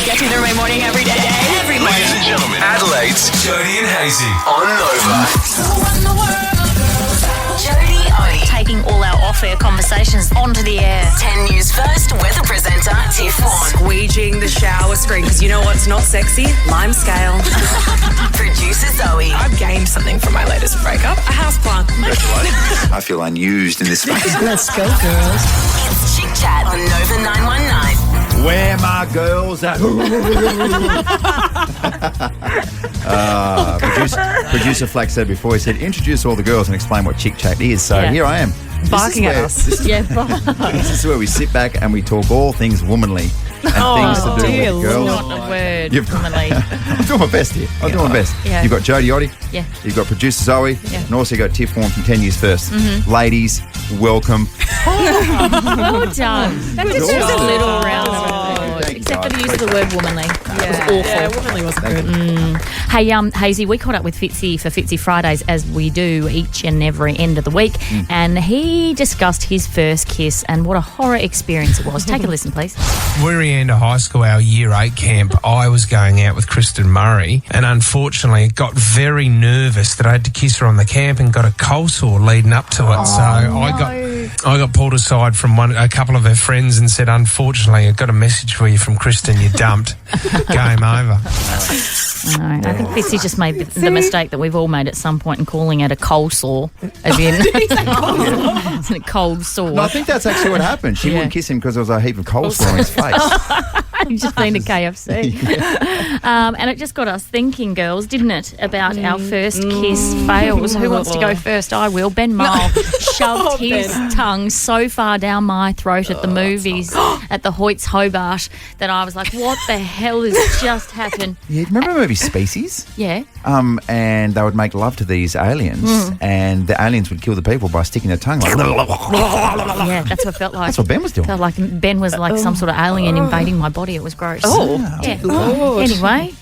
Get to the morning every day. Every morning. Ladies and gentlemen, Adelaide's Jody and Hazy on Nova. Jody Odie. Taking all our off-air conversations onto the air. 10 News First weather presenter, Tiff Warren. Squeegeeing the shower screen, because you know what's not sexy? Lime scale. Producer Zoe. I've gained something from my latest breakup. A houseplant. I feel unused in this space. Let's go, girls. It's Chick Chat on Nova 919. Where my girls at? Producer Flack said before, he said, introduce all the girls and explain what Chick Chat is. So here I am. Barking at us. This is where we sit back and we talk all things womanly and things to do with girls. Not a word. Womanly. I'm doing my best here. I'm doing my best. Yeah. You've got Jody Odie. Yeah. You've got producer Zoe. Yeah. And also you've got Tiff Warren from 10 Years First. Ladies, welcome. Well done. That deserves a little round of applause. Thank you, Except for the guys. use of the word womanly. That was awful. Yeah, womanly wasn't good. Hey, Hazy, we caught up with Fitzy for Fitzy Fridays, as we do each and every end of the week, and he discussed his first kiss and what a horror experience it was. Take a listen, please. Weary High School, our Year 8 camp, I was going out with Kristen Murray, and unfortunately got very nervous that I had to kiss her on the camp and got a cold sore leading up to it. I got pulled aside from a couple of her friends and said, unfortunately, I got a message for you from Kristen, you dumped. Game over. No, I think Fitzy just made the mistake that we've all made at some point in calling it a cold sore, as in it's a cold sore. No, I think that's actually what happened. She wouldn't kiss him because there was a heap of coleslaw on his face. He just been to KFC. And it just got us thinking, girls, didn't it, about our first kiss fails. Who wants to go first? I will. Ben Mole shoved his tongue so far down my throat at the movies at the Hoyts Hobart that I was like, what the hell has just happened? Yeah, remember the movie Species? Yeah. And they would make love to these aliens, and the aliens would kill the people by sticking their tongue like. Yeah, that's what it felt like. That's what Ben was doing. Felt like Ben was like some sort of alien invading my body. It was gross. Yeah. Anyway,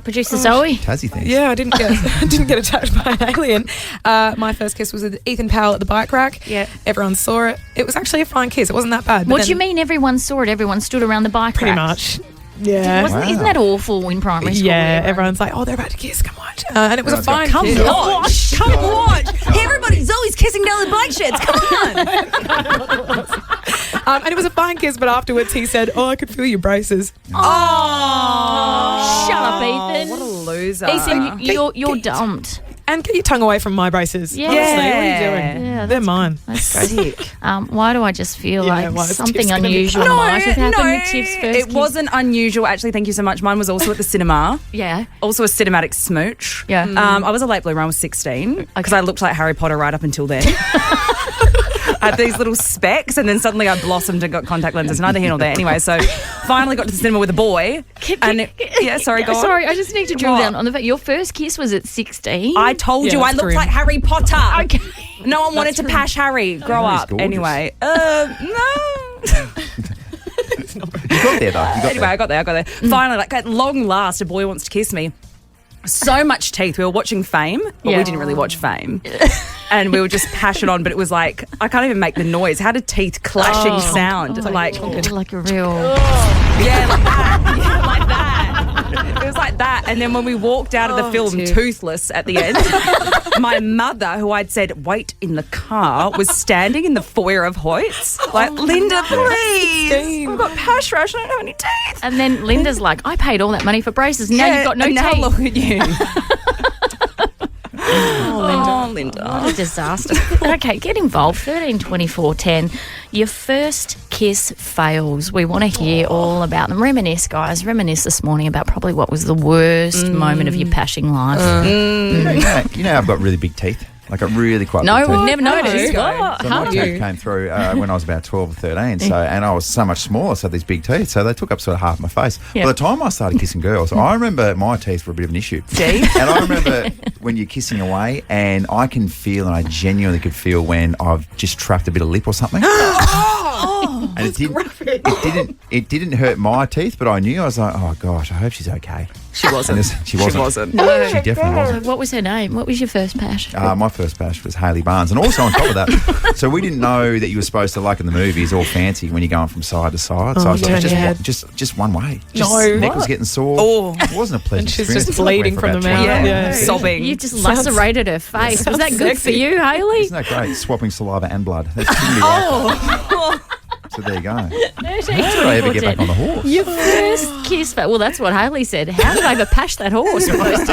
producer Zoe. Tassie things. Yeah, I didn't get attacked by an alien. My first kiss was with Ethan Powell at the bike rack. Yeah. Everyone saw it. It was actually a fine kiss. It wasn't that bad. What do you mean everyone saw it? Everyone stood around the bike Pretty rack? much. Yeah. Isn't that awful in primary school? Yeah, everyone's like, oh, they're about to kiss. Come watch. And it was a fine Come kiss. watch. Come watch. Everybody, Zoe's kissing down the bike sheds. Come on. And it was a fine kiss, but afterwards he said, oh, I could feel your braces. Oh, shut up, Ethan. What a loser. Ethan, you're dumped. And get your tongue away from my braces. Yeah. Honestly, what are you doing? Yeah, They're mine. That's sick. Why do I just feel Yeah, like why is something Tiff's gonna be- unusual might have happened with Tiff's first it kiss? wasn't unusual. Actually, thank you so much. Mine was also at the cinema. Yeah. Also a cinematic smooch. Yeah. I was a late bloomer. I was 16 because I looked like Harry Potter right up until then. I had these little specs, and then suddenly I blossomed and got contact lenses. Neither here nor there. Anyway, so finally got to the cinema with a boy. Go on. Sorry, I just need to drill down on the fact your first kiss was at 16. I told Yeah, you I that's looked grim. like Harry Potter. Okay. No one wanted to pash Harry. Grow He's up. gorgeous. Anyway. No. You got there, though. Anyway, I got there. Finally, like at long last, a boy wants to kiss me. So much teeth. We were watching Fame, but we didn't really watch Fame. And we were just passion on, but it was like, I can't even make the noise. How did teeth clashing sound? Like a real... yeah, like that. Yeah, like that. It was like that. And then when we walked out of the film toothless at the end, my mother, who I'd said wait in the car, was standing in the foyer of Hoyts. Like, Linda, please. I've got pash rash. I don't have any teeth. And then Linda's like, I paid all that money for braces. Now you've got no and teeth. now look at you. Oh, Linda. What a disaster. Okay, get involved. 13 24 10. Your first kiss fails. We want to hear all about them. Reminisce, guys. Reminisce this morning about probably what was the worst moment of your pashing life. You know, I've got really big teeth. Like, I'm really quite No, big we've teeth. never noticed. So What? my teeth came through when I was about 12 or 13, and I was so much smaller, so these big teeth, so they took up sort of half my face. Yeah. By the time I started kissing girls, I remember my teeth were a bit of an issue. And I remember when you're kissing away, and I can feel, and I genuinely could feel when I've just trapped a bit of lip or something. and it didn't hurt my teeth, but I knew. I was like, oh gosh, I hope she's okay. She wasn't. She wasn't. No. She definitely wasn't. What was her name? What was your first pash? My first bash was Hayley Barnes. And also on top of that, so we didn't know that you were supposed to, like in the movies, all fancy when you're going from side to side. So I was like, just one way. Neck was getting sore. Oh. It wasn't a pleasant And she's experience. just bleeding from the mouth. Yeah. Sobbing. You just lacerated her face. Was that good for you, Hayley? Isn't that great? Swapping saliva and blood. That shouldn't be like that. So there you go. How did I ever get back on the horse? Your first kiss. Well, that's what Hayley said. How did I ever pash that horse? Your first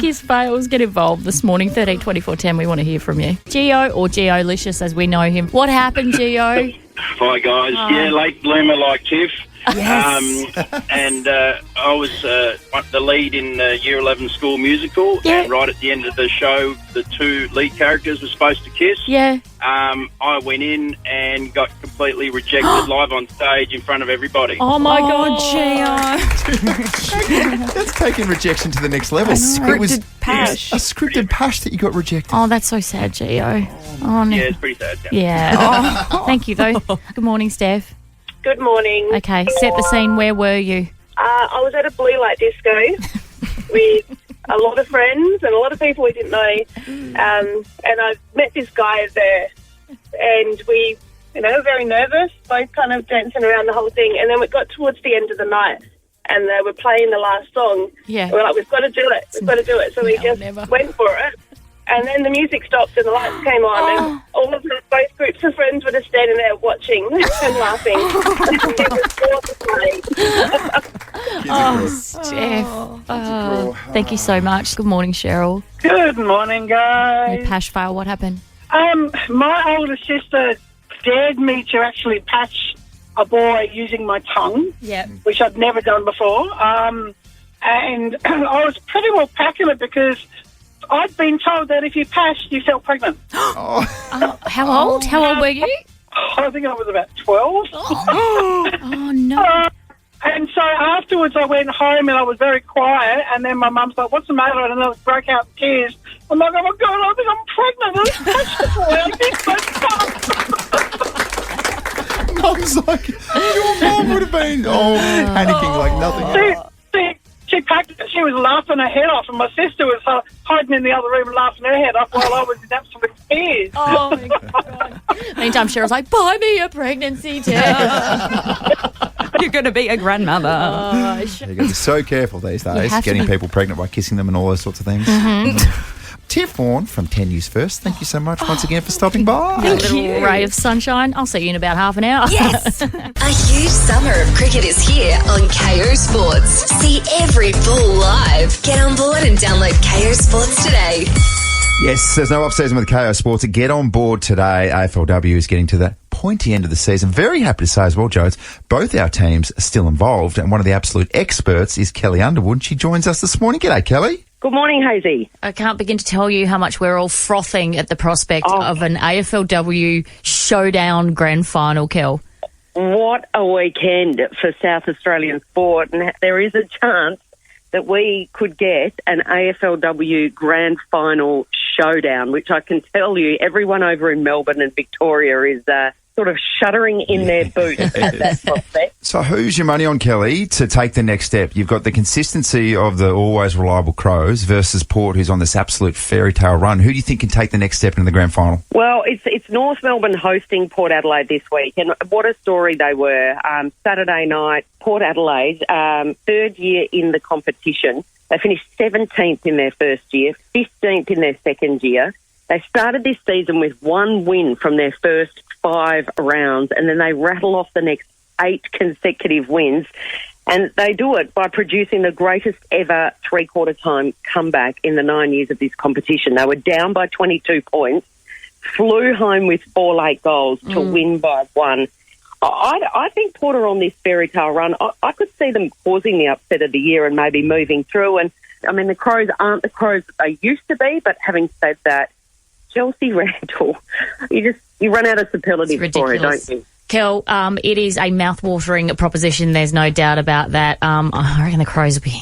kiss fails. Get involved this morning. 13 24 10. We want to hear from you. Gio, or Gio-licious as we know him. What happened, Gio? Hi, guys. Yeah, late bloomer like Tiff. Yes. And I was the lead in Year 11 school musical. Yeah. And right at the end of the show, the two lead characters were supposed to kiss. Yeah. I went in and got completely rejected live on stage in front of everybody. Oh, my God, Gio. That's taking rejection to the next level. Scripted It was pash. a scripted pash that you got rejected. Oh, that's so sad, Gio. Oh, no. Yeah, it's pretty sad. Yeah. Thank you, though. Good morning, Steph. Good morning. Okay, set the scene. Where were you? I was at a blue light disco with a lot of friends and a lot of people we didn't know. And I met this guy there, and we, were very nervous, both kind of dancing around the whole thing. And then we got towards the end of the night, and they were playing the last song. Yeah. And we're like, we've got to do it. We've got to do it. So we just went for it. And then the music stopped and the lights came on, and all of both groups of friends were just standing there watching and laughing. Steph. Thank you so much. Good morning, Cheryl. Good morning, guys. Your pash fail. What happened? My older sister dared me to actually patch a boy using my tongue, which I'd never done before. And I was pretty well packing it because I'd been told that if you passed, you felt pregnant. How old? How old were you? I think I was about 12. Oh, no. And so afterwards I went home and I was very quiet, and then my mum's like, what's the matter? And I broke out in tears. I'm like, oh my God, I think I'm pregnant. Mum's like, your mum would have been panicking like nothing. She packed it. She was laughing her head off, and my sister was hiding in the other room laughing her head off while I was in absolute tears. Oh, my God. Meantime, Cheryl's like, buy me a pregnancy test. You're going to be a grandmother. You've got to be so careful these days, getting people pregnant by kissing them and all those sorts of things. Tiff Vaughan from 10 News First, thank you so much once again for stopping by. A little ray of sunshine. I'll see you in about half an hour. Yes. A huge summer of cricket is here on KO Sports. See every ball live. Get on board and download KO Sports today. Yes, there's no off-season with KO Sports. Get on board today. AFLW is getting to the pointy end of the season. Very happy to say as well, Jodes, both our teams are still involved, and one of the absolute experts is Kelly Underwood. She joins us this morning. G'day, Kelly. Good morning, Hazy. I can't begin to tell you how much we're all frothing at the prospect of an AFLW showdown grand final, Kel. What a weekend for South Australian sport, and there is a chance that we could get an AFLW grand final showdown, which I can tell you everyone over in Melbourne and Victoria is sort of shuddering in their boots at that prospect. So who's your money on, Kelly, to take the next step? You've got the consistency of the always reliable Crows versus Port, who's on this absolute fairy tale run. Who do you think can take the next step into the grand final? Well, it's North Melbourne hosting Port Adelaide this week, and what a story they were. Saturday night, Port Adelaide, third year in the competition. They finished 17th in their first year, 15th in their second year. They started this season with one win from their first 5 rounds, and then they rattle off the next 8 consecutive wins. And they do it by producing the greatest ever three-quarter time comeback in the 9 years of this competition. They were down by 22 points, flew home with 4 late goals to win by 1. I think Port are on this fairy tale run. I could see them causing the upset of the year and maybe moving through. And, I mean, the Crows aren't the Crows that they used to be, but having said that, Chelsea Randall, you run out of superlatives for her, don't you? Kel, it is a mouth-watering proposition. There's no doubt about that. I reckon the Crows will be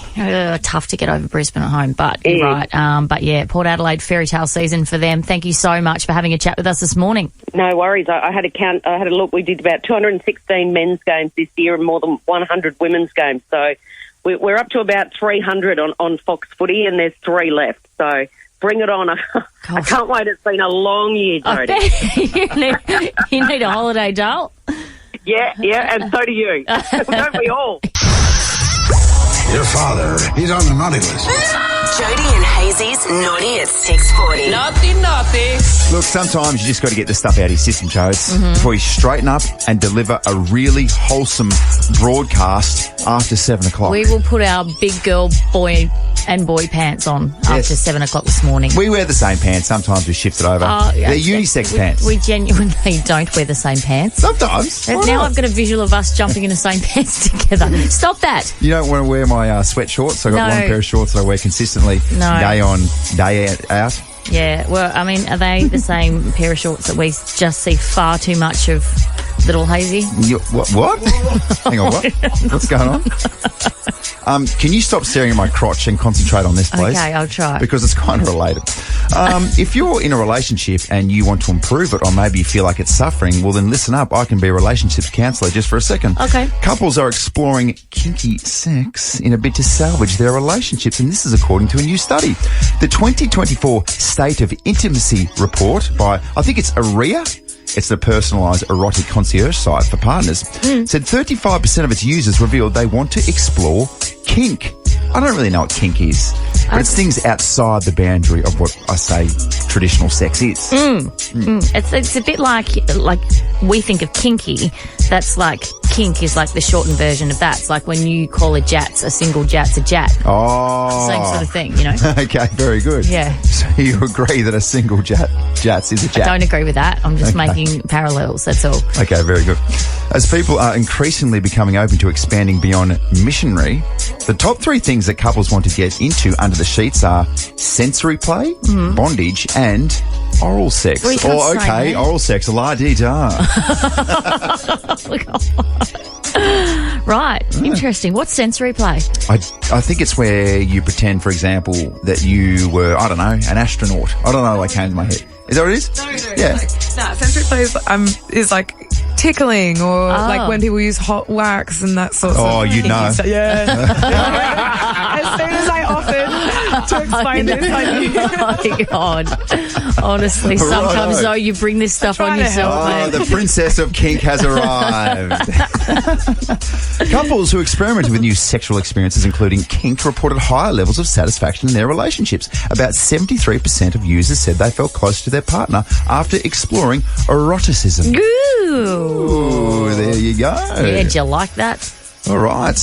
tough to get over Brisbane at home, but you're right. But yeah, Port Adelaide, fairy tale season for them. Thank you so much for having a chat with us this morning. No worries. I had a count. I had a look. We did about 216 men's games this year and more than 100 women's games. So we're up to about 300 on Fox Footy, and there's 3 left. So bring it on. I can't wait. It's been a long year, Jodie. you need a holiday, doll. Yeah, and so do you. Don't we all? Your father, he's on the naughty list. Jodie and Hazy's Naughty at 6:40. Naughty. Look, sometimes you just got to get the stuff out of your system, Jodes, before you straighten up and deliver a really wholesome broadcast after 7 o'clock. We will put our big girl boy pants on after 7 o'clock this morning. We wear the same pants. Sometimes we shift it over. They're unisex pants. We genuinely don't wear the same pants. Sometimes. Now I've got a visual of us jumping in the same pants together. Stop that. You don't want to wear my sweat shorts? I've got one pair of shorts that I wear consistently, day on, day out. Yeah, well, I mean, are they the same pair of shorts that we just see far too much of, little Hazy? What? Hang on, what? What's going on? Can you stop staring at my crotch and concentrate on this, please? Okay, I'll try. Because it's kind of related. If you're in a relationship and you want to improve it, or maybe you feel like it's suffering, well, then listen up. I can be a relationships counsellor just for a second. Okay. Couples are exploring kinky sex in a bid to salvage their relationships, and this is according to a new study. The 2024 State of Intimacy report by, I think it's ARIA. It's the personalised erotic concierge site for partners. Said 35% of its users revealed they want to explore kink. I don't really know what kink is, but it's things outside the boundary of what I say traditional sex is. It's a bit like we think of kinky. That's like kink is like the shortened version of that. It's like when you call a jats a single jat's a jat. Oh. Same sort of thing, you know? Okay, very good. Yeah. So you agree that a single jats is a jat? I don't agree with that. I'm just making parallels, that's all. Okay, very good. As people are increasingly becoming open to expanding beyond missionary, the top 3 things that couples want to get into under the sheets are sensory play, bondage, and oral sex. Oral sex, la-dee-da. Right, interesting. What's sensory play? I think it's where you pretend, for example, that you were, I don't know, an astronaut. I don't know what came to my head. Is that what it is? No. Yeah. Sensory play is like tickling or like when people use hot wax and that sort of stuff. Oh, you know. Yeah. As soon as I offered to explain this, I knew. Oh, my God. Honestly, sometimes, though, you bring this stuff on yourself, man. The princess of kink has arrived. Couples who experimented with new sexual experiences, including kink, reported higher levels of satisfaction in their relationships. About 73% of users said they felt close to their partner after exploring eroticism. Ooh, there you go. Yeah, do you like that? All right.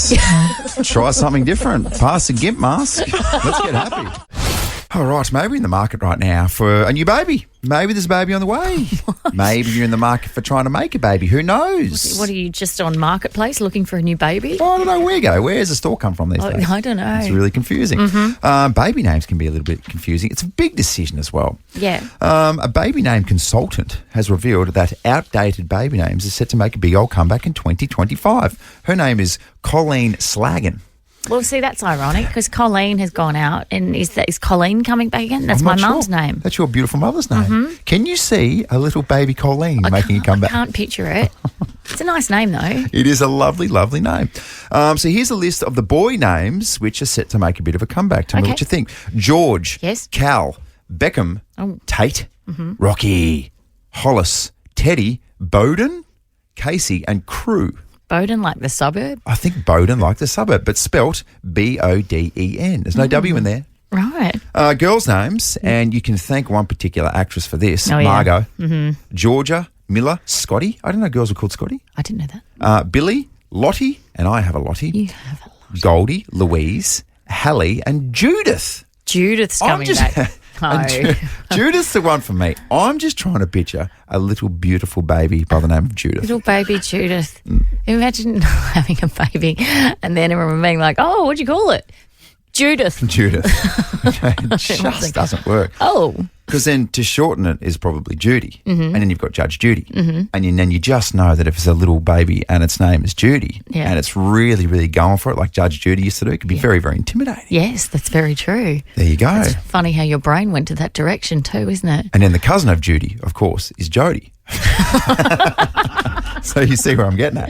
Try something different. Pass a gimp mask. Let's get happy. All right, maybe you're in the market right now for a new baby. Maybe there's a baby on the way. Maybe you're in the market for trying to make a baby. Who knows? What are you, just on Marketplace looking for a new baby? Oh, I don't know where you go. Where's the store come from these days? I don't know. It's really confusing. Baby names can be a little bit confusing. It's a big decision as well. Yeah. A baby name consultant has revealed that outdated baby names are set to make a big old comeback in 2025. Her name is Colleen Slagan. Well, see, that's ironic because Colleen has gone out, and is Colleen coming back again? That's my mum's name. That's your beautiful mother's name. Can you see a little baby Colleen making a comeback? I can't picture it. It's a nice name, though. It is a lovely, lovely name. So here's a list of the boy names which are set to make a bit of a comeback. Tell me what you think. George, yes, Cal, Beckham, Tate, Rocky, Hollis, Teddy, Bowden, Casey, and Crew. Bowden like the suburb? I think Bowden like the suburb, but spelt Boden. There's no W in there. Right. Girls' names, and you can thank one particular actress for this, Margot, Georgia, Miller, Scotty. I didn't know girls were called Scotty. I didn't know that. Billy, Lottie, and I have a Lottie. You have a Lottie. Goldie, Louise, Hallie, and Judith. Judith's coming back. Judith's the one for me. I'm just trying to picture a little beautiful baby by the name of Judith. Little baby Judith. Imagine having a baby and then everyone being like, oh, what'd you call it? Judith. It just doesn't work. Oh. Because then to shorten it is probably Judy. Mm-hmm. And then you've got Judge Judy. And then you just know that if it's a little baby and its name is Judy and it's really, really going for it like Judge Judy used to do, it could be very, very intimidating. Yes, that's very true. There you go. It's funny how your brain went to that direction too, isn't it? And then the cousin of Judy, of course, is Jodie. So you see where I'm getting at.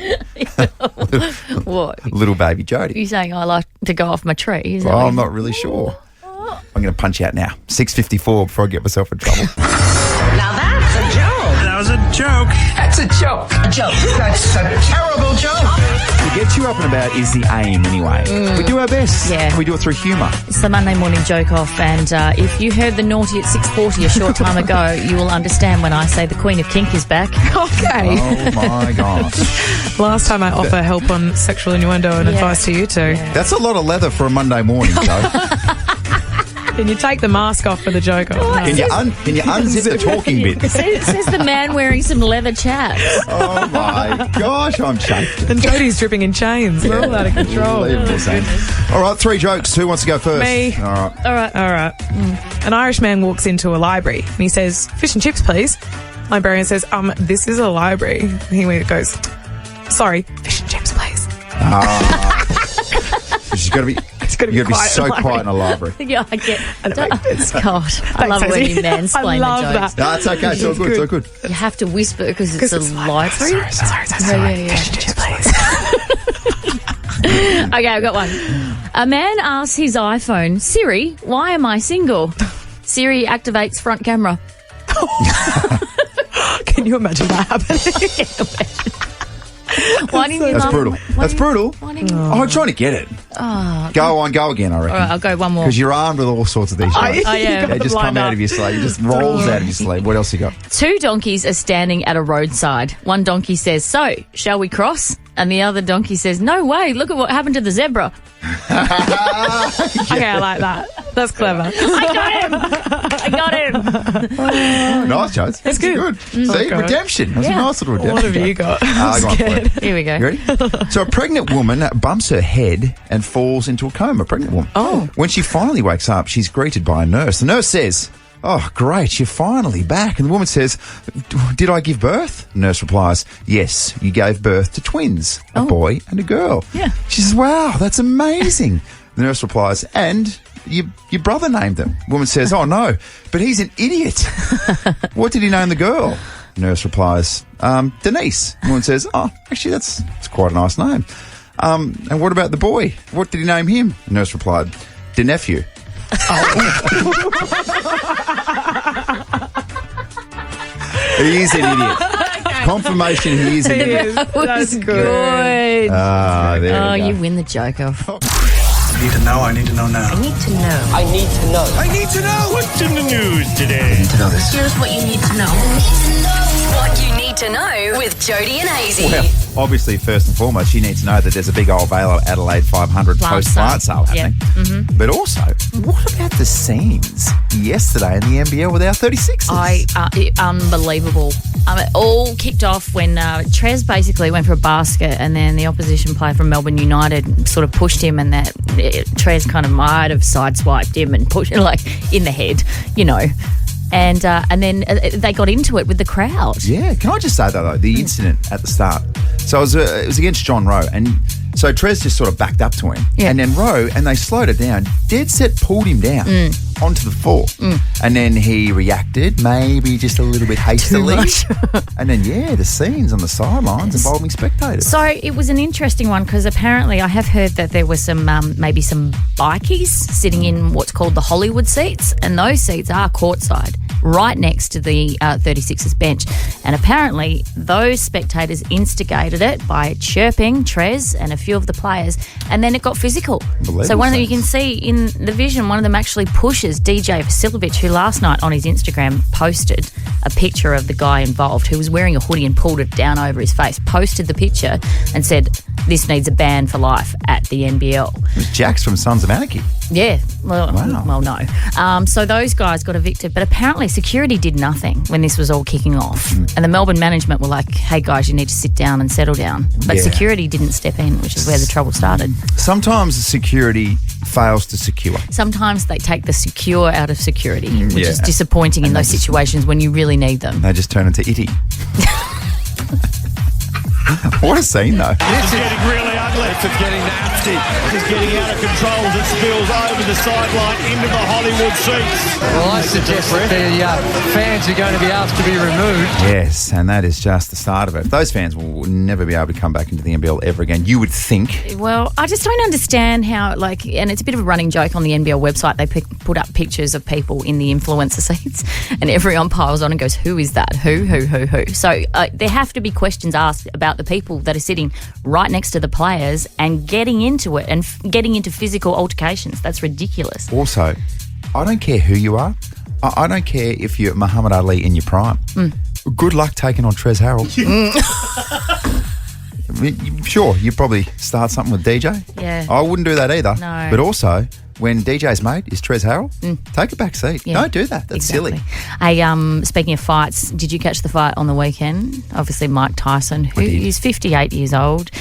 What? Little baby Jodie. You're saying I like to go off my tree? Is that Well, what I'm not really sure. I'm going to punch you out now. 6:54 before I get myself in trouble. Now that's a joke. That was a joke. That's a joke. A joke. That's a terrible joke. To get you up and about is the aim anyway. We do our best. Yeah. And we do it through humour. It's the Monday morning joke off, and if you heard the naughty at 6:40 a short time ago, you will understand when I say the Queen of Kink is back. Okay. Oh my gosh. Last time I offer help on sexual innuendo and advice to you two. That's a lot of leather for a Monday morning, Joe. Can you take the mask off for the joke off? Can you unzip the talking bit? It says the man wearing some leather chaps. Oh my gosh, I'm shaking. And Jodie's dripping in chains. We're all out of control. Unbelievable, Sam. All right, 3 jokes. Who wants to go first? Me. All right. All right. An Irish man walks into a library and he says, "Fish and chips, please." Librarian says, "This is a library." He goes, "Sorry, fish and chips, please." She's got to be. You got to be so quiet in a library. Yeah, I get. God, I Thanks, love it when you Stacey. mansplain I love the jokes. that. No, it's okay. It's all good. It's all good. You have to whisper because it's a library. Sorry. Yeah. Fish and chips, please. Okay, I've got one. A man asks his iPhone, "Siri, why am I single?" Siri activates front camera. Can you imagine that happening? Why didn't you That's love brutal. That's brutal. Why didn't you? Oh, I'm trying to get it. Go again, I reckon. All right, I'll go one more. Because you're armed with all sorts of these jokes. yeah. They just come out of your sleeve. It just rolls out of your sleeve. What else you got? 2 donkeys are standing at a roadside. One donkey says, "So, shall we cross?" And the other donkey says, "No way, look at what happened to the zebra." Okay, I like that. That's clever. I got him. Nice, Jones. That's good. See, God. redemption. That's a nice little redemption. What have you got? Go on for it. Here we go. You ready? So a pregnant woman bumps her head and falls into a coma. A pregnant woman. Oh. When she finally wakes up, she's greeted by a nurse. The nurse says, "Oh, great, you're finally back." And the woman says, "Did I give birth?" The nurse replies, "Yes, you gave birth to twins, a boy and a girl." Yeah. She says, "Wow, that's amazing." The nurse replies, "And your brother named them." The woman says, "Oh, no, but he's an idiot." "What did he name the girl?" The nurse replies, "Denise." The woman says, "Oh, actually, that's quite a nice name. And what about the boy? What did he name him?" The nurse replied, "Nephew." He is an idiot. Confirmation he is an idiot. That was good. Ah, there Oh, we go. you win the joke off. I need to know. I need to know now. I need to know. I need to know. I need to know. What's in the news today? To know this. Here's what you need to know. What you need to know with Jody and Hazy. Well, obviously, first and foremost, you need to know that there's a big old Vale Adelaide 500 Plant post-plant sale sale. happening. But also, what about the scenes yesterday in the NBL with our 36ers? Unbelievable. It all kicked off when Trez basically went for a basket, and then the opposition player from Melbourne United sort of pushed him, and that Trez kind of might have sideswiped him and pushed him like in the head, you know. And then they got into it with the crowd. Yeah, can I just say though, the incident at the start. So it was against John Rowe, and so Trez just sort of backed up to him, and then Rowe, and they slowed it down. Dead set pulled him down onto the floor, and then he reacted maybe just a little bit hastily, and then the scenes on the sidelines involving spectators. So it was an interesting one because apparently I have heard that there were some maybe some bikies sitting in what's called the Hollywood seats, and those seats are courtside, right next to the 36ers bench. And apparently those spectators instigated it by chirping Trez and a few of the players, and then it got physical. So one of them, you can see in the vision, one of them actually pushes DJ Vasilovic, who last night on his Instagram posted a picture of the guy involved who was wearing a hoodie and pulled it down over his face, posted the picture and said, "This needs a ban for life at the NBL." It was Jax from Sons of Anarchy. Yeah. Well, Wow. no. So those guys got evicted, but apparently security did nothing when this was all kicking off. And the Melbourne management were like, "Hey guys, you need to sit down and settle down." But Yeah. security didn't step in, which is where the trouble started. Sometimes security fails to secure. Sometimes they take the secure out of security, which Yeah. is disappointing in those situations when you really need them. They just turn into itty. What a scene, though. This is getting really ugly. It's getting nasty. This is getting out of control as it spills over the sideline into the Hollywood seats. Well, I suggest that the fans are going to be asked to be removed. Yes, and that is just the start of it. Those fans will never be able to come back into the NBL ever again, you would think. Well, I just don't understand how, and it's a bit of a running joke on the NBL website. They put up pictures of people in the influencer seats, and everyone piles on and goes, who is that? Who? So there have to be questions asked about the people that are sitting right next to the players and getting into it and getting into physical altercations. That's ridiculous. Also, I don't care who you are. I don't care if you're Muhammad Ali in your prime. Good luck taking on Trez Harrell. I mean, sure, you probably start something with DJ. Yeah. I wouldn't do that either. No. But also, when DJ's mate is Trez Harrell, take a back seat. Yeah. Don't do that. That's silly. Speaking of fights, did you catch the fight on the weekend? Obviously, Mike Tyson, who is 58 years old,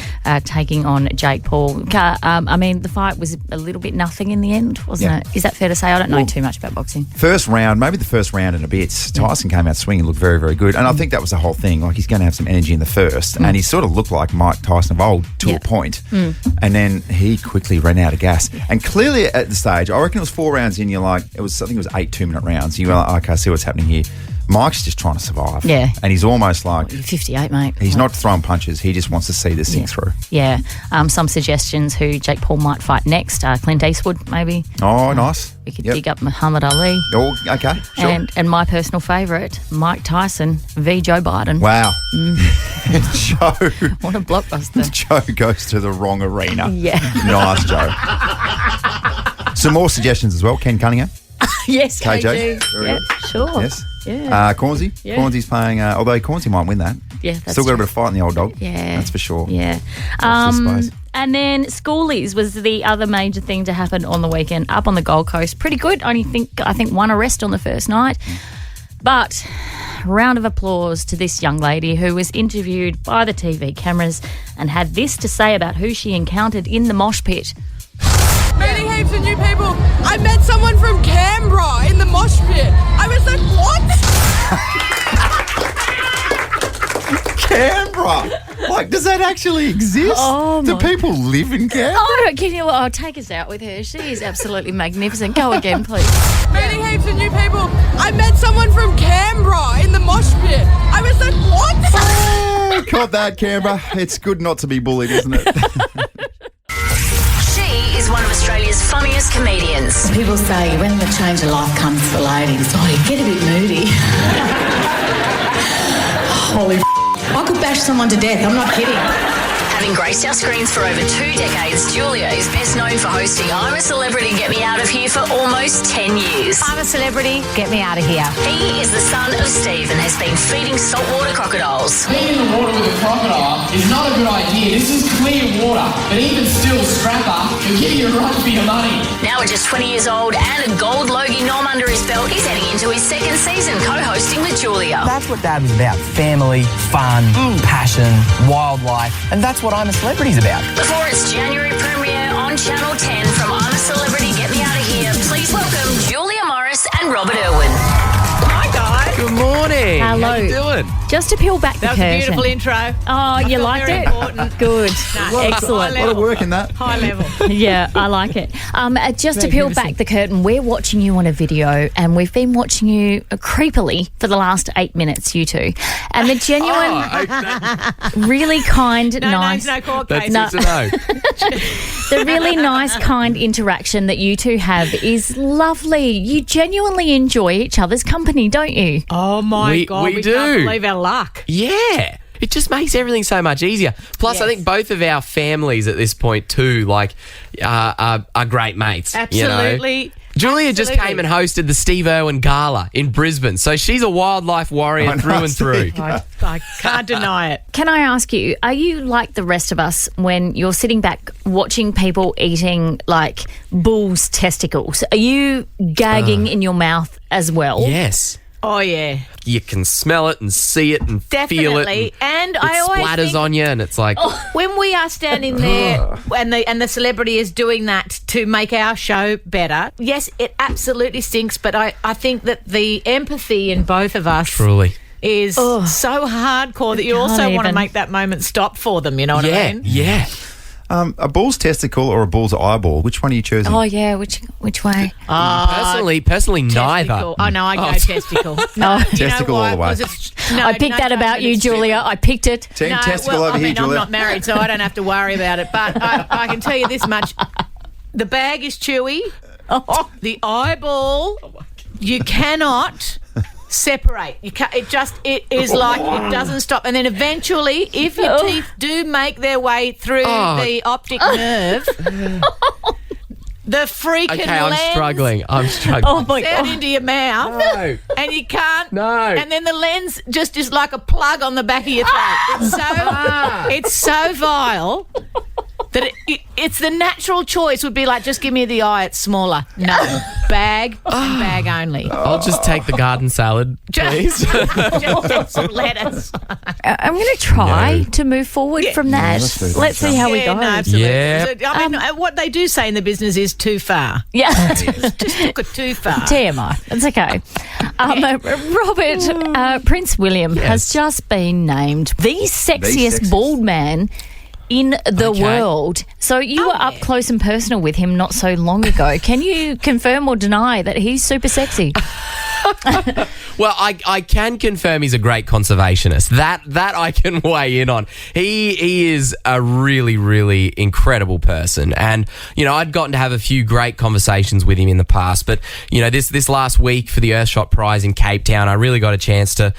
taking on Jake Paul. I mean, the fight was a little bit nothing in the end, wasn't it? Is that fair to say? I don't know too much about boxing. First round, maybe the first round and a bit, Tyson came out swinging, looked very, very good. And I think that was the whole thing. Like, he's going to have some energy in the first. And he sort of looked like Mike Tyson of old to a point. And then he quickly ran out of gas. And clearly at the stage, I reckon it was 4 rounds in, I think it was 8 2-minute rounds. You were like, okay, I see what's happening here. Mike's just trying to survive. Yeah. And he's almost like... You're 58, mate. He's not throwing punches. He just wants to see this thing through. Yeah. Some suggestions who Jake Paul might fight next. Clint Eastwood, maybe. Oh, nice. We could dig up Muhammad Ali. Oh, okay, sure. And my personal favourite, Mike Tyson v. Joe Biden. Wow. Joe. What a blockbuster. Joe goes to the wrong arena. Yeah. Nice, Joe. Some more suggestions as well. Ken Cunningham. Yes, KJ. Yeah, sure. Yes. Yeah. Cornsey. Yeah. Cornsey's playing, although Cornsey might win that. Yeah, that's Still got true. a bit of fight in the old dog. Yeah. That's for sure. Yeah. Watch this space. And then Schoolies was the other major thing to happen on the weekend up on the Gold Coast. Pretty good. I think one arrest on the first night. But round of applause to this young lady who was interviewed by the TV cameras and had this to say about who she encountered in the mosh pit. Meeting heaps of new people. I met someone from Canberra in the mosh pit. I was like, what? Canberra? Like, does that actually exist? Oh, Do people live in Canberra? Oh, I'll take us out with her. She is absolutely magnificent. Go again, please. Meeting heaps of new people. I met someone from Canberra in the mosh pit. I was like, what? Oh, caught that, Canberra. It's good not to be bullied, isn't it? She is one of Australia's funniest comedians. People say when the change of life comes for ladies, you get a bit moody. Holy I could bash someone to death, I'm not kidding. Having graced our screens for over 2 decades, Julia is best known for hosting I'm a Celebrity, Get Me Out of Here for almost 10 years. I'm a celebrity, get me out of here. He is the son of Steve and has been feeding saltwater crocodiles. Being in the water with a crocodile is not a good idea. This is clear water, but even still, Scrapper, he'll give you a run for your money. Now at just 20 years old and a gold Logie nom under his belt, he's heading into his second season co-hosting with Julia. That's what Dad was about. Family, fun, passion, wildlife. And that's what I'm a Celebrity's about. Before its January premiere on Channel 10 from I'm a Celebrity, Get Me Out of Here, please welcome Julia Morris and Robert Irwin. Hi, guys. Good morning. Hello. How you doing? Just to peel back the curtain. That was a beautiful intro. Oh, you liked it? Important. Good. A Excellent. lot of work in that. High level. Yeah, I like it. Just to peel back the curtain, we're watching you on a video and we've been watching you creepily for the last 8 minutes, you two. And the genuine, really kind, No nice... names, no court That's cases. good to know. The really nice, kind interaction that you two have is lovely. You genuinely enjoy each other's company, don't you? Oh, my We God. do. We can't believe our luck. Yeah. It just makes everything so much easier. Plus, I think both of our families at this point too, are great mates. Absolutely. You know? Julia just came and hosted the Steve Irwin Gala in Brisbane, so she's a wildlife warrior through and through. I can't deny it. Can I ask you, are you like the rest of us when you're sitting back watching people eating like bull's testicles? Are you gagging in your mouth as well? Yes. Oh, yeah. You can smell it and see it and feel it. Definitely. And it I always splatters think, on you, and it's like... when we are standing there and the celebrity is doing that to make our show better, yes, it absolutely stinks, but I think that the empathy in both of us... Truly. is so hardcore that you also want to make that moment stop for them, you know what I mean? Yeah. A bull's testicle or a bull's eyeball? Which one are you choosing? Oh, yeah. Which way? Personally, neither. Oh, no, I go testicle. No, Testicle all the way. I picked that about you, Julia. I picked it. Team testicle over here, Julia. I'm not married, so I don't have to worry about it. But I can tell you this much. The bag is chewy. The eyeball, you cannot... separate. You can't, it is like it doesn't stop. And then eventually, if your teeth do make their way through the optic nerve, the freaking lens I'm struggling. oh my God. Into your mouth, and you can't. No. And then the lens just is like a plug on the back of your throat. It's so vile. That it's the natural choice would be like, just give me the eye, it's smaller. No, bag and bag only. I'll just take the garden salad, please. Just some lettuce. I'm going to try to move forward from that. Let's see how we go. No, absolutely. Yeah. So, I mean, what they do say in the business is too far. Yeah. Just took it too far. TMI. It's okay. Robert, Prince William has just been named the sexiest bald man in the world. So you were up close and personal with him not so long ago. Can you confirm or deny that he's super sexy? Well, I can confirm he's a great conservationist. That I can weigh in on. He is a really, really incredible person. And, you know, I'd gotten to have a few great conversations with him in the past. But, you know, this last week for the Earthshot Prize in Cape Town, I really got a chance to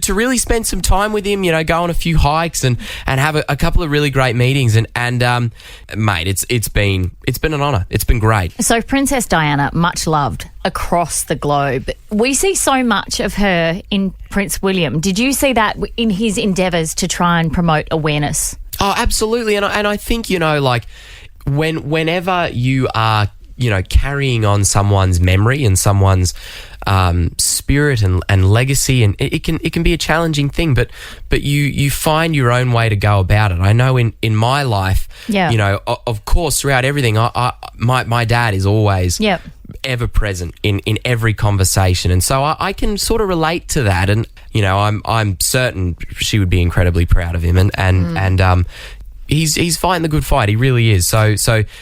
really spend some time with him, you know, go on a few hikes and have a couple of really great meetings. And mate, it's been an honour. It's been great. So Princess Diana, much loved across the globe. We see so much of her in Prince William. Did you see that in his endeavours to try and promote awareness? Oh, absolutely. And I think, you know, like whenever you are, you know, carrying on someone's memory and someone's spirit and legacy, and it can be a challenging thing, but you find your own way to go about it. I know in my life, you know, of course, throughout everything, my dad is always ever present in every conversation, and so I can sort of relate to that. And you know, I'm certain she would be incredibly proud of him, and he's fighting the good fight. He really is. So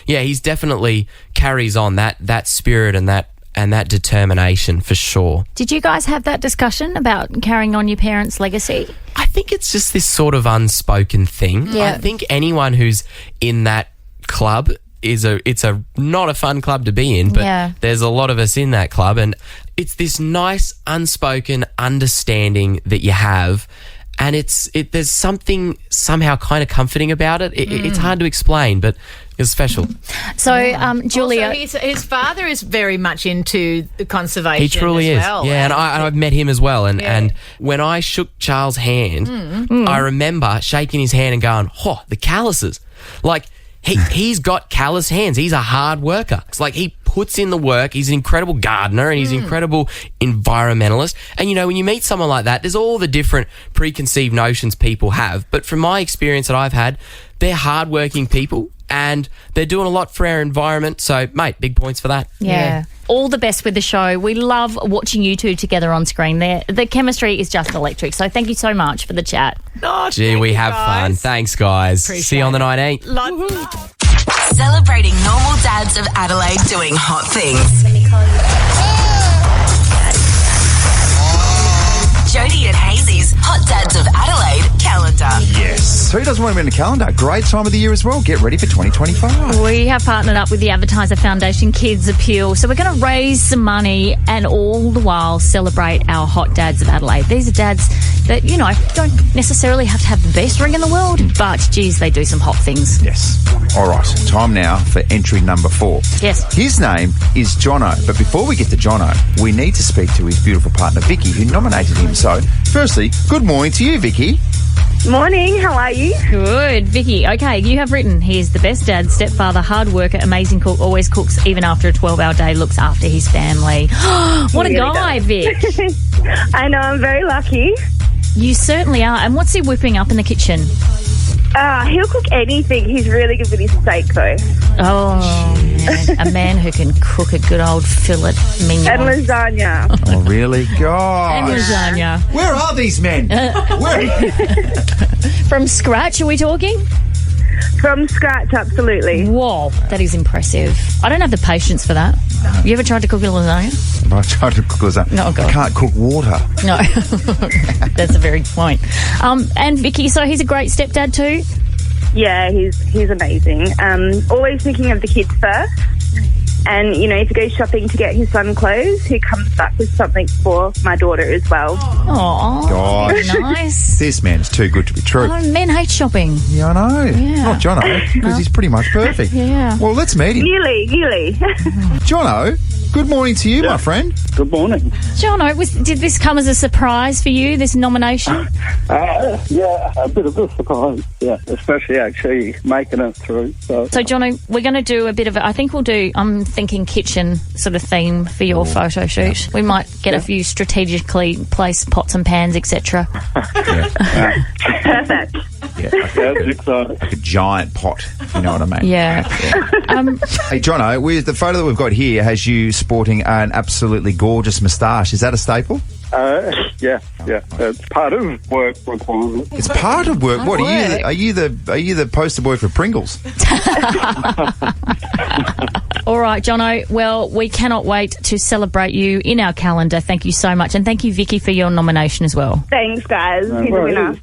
yeah, he's definitely carries on that spirit and that determination for sure. Did you guys have that discussion about carrying on your parents' legacy? I think it's just this sort of unspoken thing. Yeah. I think anyone who's in that club it's not a fun club to be in, but there's a lot of us in that club, and it's this nice unspoken understanding that you have. And there's something somehow kind of comforting about it. It's hard to explain, but it's special. So, Julia... Also, his father is very much into the conservation. He truly is. Well. Yeah, and I've met him as well. And when I shook Charles' hand, I remember shaking his hand and going, oh, the calluses. Like, he's got callous hands. He's a hard worker. It's like he puts in the work. He's an incredible gardener and he's an incredible environmentalist. And, you know, when you meet someone like that, there's all the different preconceived notions people have. But from my experience that I've had, they're hardworking people and they're doing a lot for our environment. So, mate, big points for that. Yeah. All the best with the show. We love watching you two together on screen. The chemistry is just electric. So thank you so much for the chat. Oh, gee, we have fun. Thanks, guys. See you on the 19th. Celebrating normal dads of Adelaide doing hot things. Jody and Hazy's Hot Dads of Adelaide calendar. Yes. Who doesn't want to be in the calendar? Great time of the year as well. Get ready for 2025. We have partnered up with the Advertiser Foundation Kids Appeal. So we're going to raise some money and all the while celebrate our Hot Dads of Adelaide. These are dads that, you know, don't necessarily have to have the best ring in the world, but, geez, they do some hot things. Yes. All right. Time now for entry number 4. Yes. His name is Jono. But before we get to Jono, we need to speak to his beautiful partner, Vicky, who nominated him. So, firstly, good morning to you, Vicky. Morning, how are you? Good. Vicky, okay, you have written, he is the best dad, stepfather, hard worker, amazing cook, always cooks even after a 12-hour day, looks after his family. What a guy, Vic. I know, I'm very lucky. You certainly are. And what's he whipping up in the kitchen? He'll cook anything. He's really good with his steak, though. Oh, man. A man who can cook a good old fillet mignon. And lasagna. Oh, really? God. And lasagna. Where are these men? From scratch, are we talking? From scratch, absolutely. Whoa, that is impressive. I don't have the patience for that. You ever tried to cook a lasagna? I tried to cook lasagna. No, God. I can't cook water. No, that's a very good point. And Vicky, so he's a great stepdad too? Yeah, he's amazing. Always thinking of the kids first. And, you know, if he goes shopping to get his son clothes, he comes back with something for my daughter as well. Oh, Gosh. nice. This man's too good to be true. Oh, men hate shopping. Yeah, I know. Yeah. Not Jono, because he's pretty much perfect. Yeah. Well, let's meet him. Nearly. Jono, good morning to you, my friend. Good morning. Jono, did this come as a surprise for you, this nomination? Yeah, a bit of a surprise. Yeah, especially actually making it through. So Jono, we're going to do a bit of I'm thinking kitchen sort of theme for your photo shoot. Yeah. We might get a few strategically placed pots and pans, etc. Perfect. Yeah, like a giant pot, if you know what I mean. Yeah. Hey, Jono, the photo that we've got here has you sporting an absolutely gorgeous moustache. Is that a staple? Yeah. It's part of work requirement. It's part of work. What are you the poster boy for Pringles? All right, Jono. Well, we cannot wait to celebrate you in our calendar. Thank you so much, and thank you, Vicky, for your nomination as well. Thanks, guys. He's a winner.